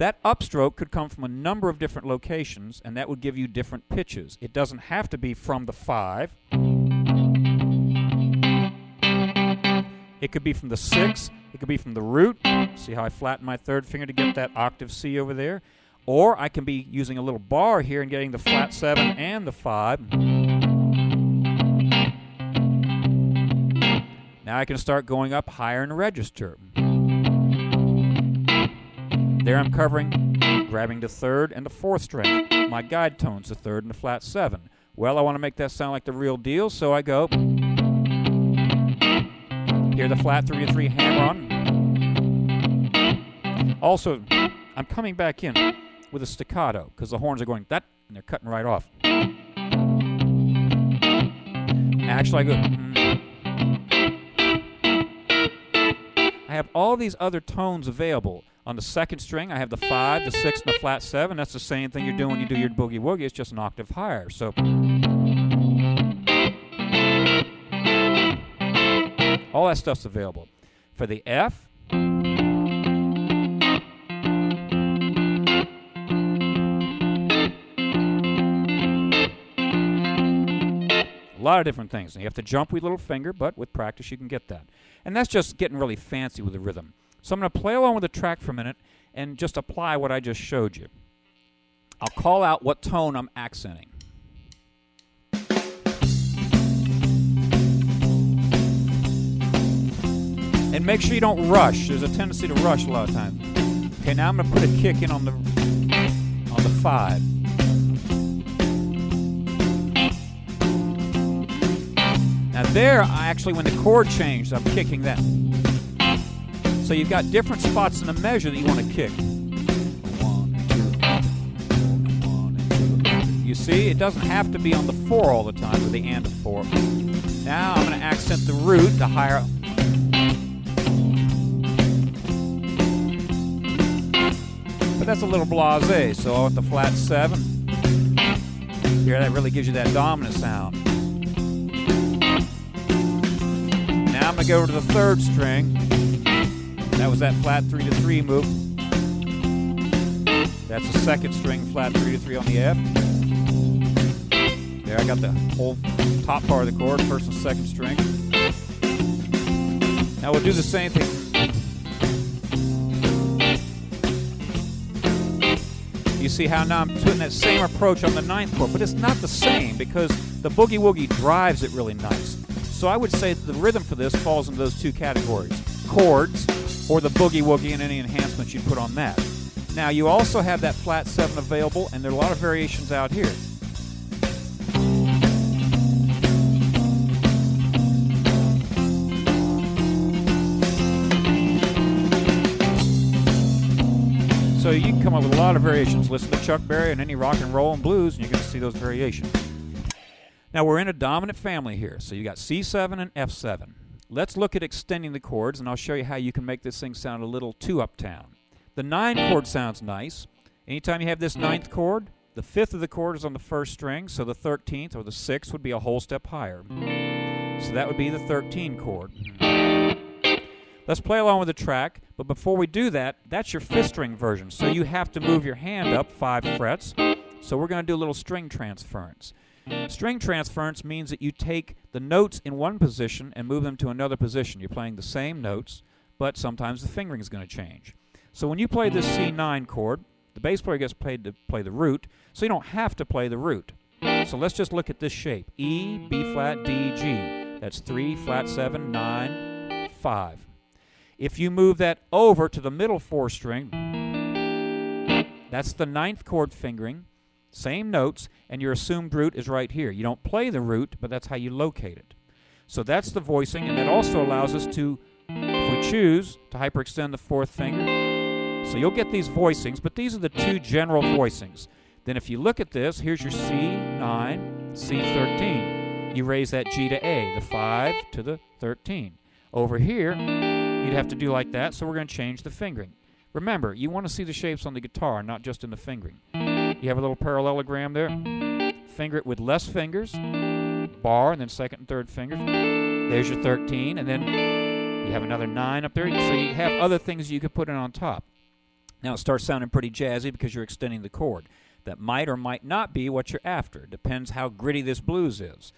That upstroke could come from a number of different locations, and that would give you different pitches. It doesn't have to be from the 5. It could be from the 6. It could be from the root. See how I flatten my third finger to get that octave C over there? Or I can be using a little bar here and getting the flat 7 and the 5. Now I can start going up higher in the register. There I'm covering, grabbing the 3rd and the 4th string. My guide tone's the 3rd and the flat 7. Well, I want to make that sound like the real deal, so I go. Hear the flat 3-3 hammer on. Also, I'm coming back in with a staccato because the horns are going that, and they're cutting right off. Actually, I go. I have all these other tones available. On the 2nd string, I have the 5, the 6, and the flat 7. That's the same thing you're doing when you do your boogie woogie. It's just an octave higher. So all that stuff's available. For the F, a lot of different things. You have to jump with your little finger, but with practice you can get that. And that's just getting really fancy with the rhythm. So I'm going to play along with the track for a minute and just apply what I just showed you. I'll call out what tone I'm accenting. And make sure you don't rush. There's a tendency to rush a lot of times. Okay, now I'm going to put a kick in on the 5. Now there, when the chord changed, I'm kicking that. So you've got different spots in the measure that you want to kick. 1 and 2, 1 and 2. You see, it doesn't have to be on the 4 all the time with the and of 4. Now I'm going to accent the root, the higher. But that's a little blasé, so I want the flat 7. Here, that really gives you that dominant sound. Now I'm going to go to the 3rd string. That was that flat 3-3 move. That's the 2nd string, flat 3-3 on the F. There, I got the whole top part of the chord, 1st and 2nd string. Now we'll do the same thing. You see how now I'm putting that same approach on the 9th chord, but it's not the same because the boogie woogie drives it really nice. So I would say that the rhythm for this falls into those 2 categories: chords, or the boogie woogie and any enhancements you put on that. Now you also have that flat 7 available, and there are a lot of variations out here. So you can come up with a lot of variations. Listen to Chuck Berry and any rock and roll and blues, and you're going to see those variations. Now we're in a dominant family here, so you got C7 and F7. Let's look at extending the chords, and I'll show you how you can make this thing sound a little too uptown. The 9 chord sounds nice. Anytime you have this 9th chord, the 5th of the chord is on the 1st string, so the 13th or the 6th would be a whole step higher. So that would be the 13 chord. Let's play along with the track, but before we do that, that's your 5th string version, so you have to move your hand up 5 frets. So we're going to do a little string transference. String transference means that you take the notes in one position and move them to another position. You're playing the same notes, but sometimes the fingering is going to change. So when you play this C9 chord, the bass player gets paid to play the root, so you don't have to play the root. So let's just look at this shape. E, B flat, D, G. That's 3, flat 7, 9, 5. If you move that over to the middle 4 string, that's the 9th chord fingering. Same notes, and your assumed root is right here. You don't play the root, but that's how you locate it. So that's the voicing, and that also allows us to, if we choose, to hyperextend the 4th finger. So you'll get these voicings, but these are the 2 general voicings. Then if you look at this, here's your C9, C13. You raise that G to A, the 5 to the 13. Over here, you'd have to do like that, so we're going to change the fingering. Remember, you want to see the shapes on the guitar, not just in the fingering. You have a little parallelogram there. Finger it with less fingers, bar, and then 2nd and 3rd fingers. There's your 13, and then you have another 9 up there. So you have other things you could put in on top. Now it starts sounding pretty jazzy because you're extending the chord. That might or might not be what you're after. Depends how gritty this blues is.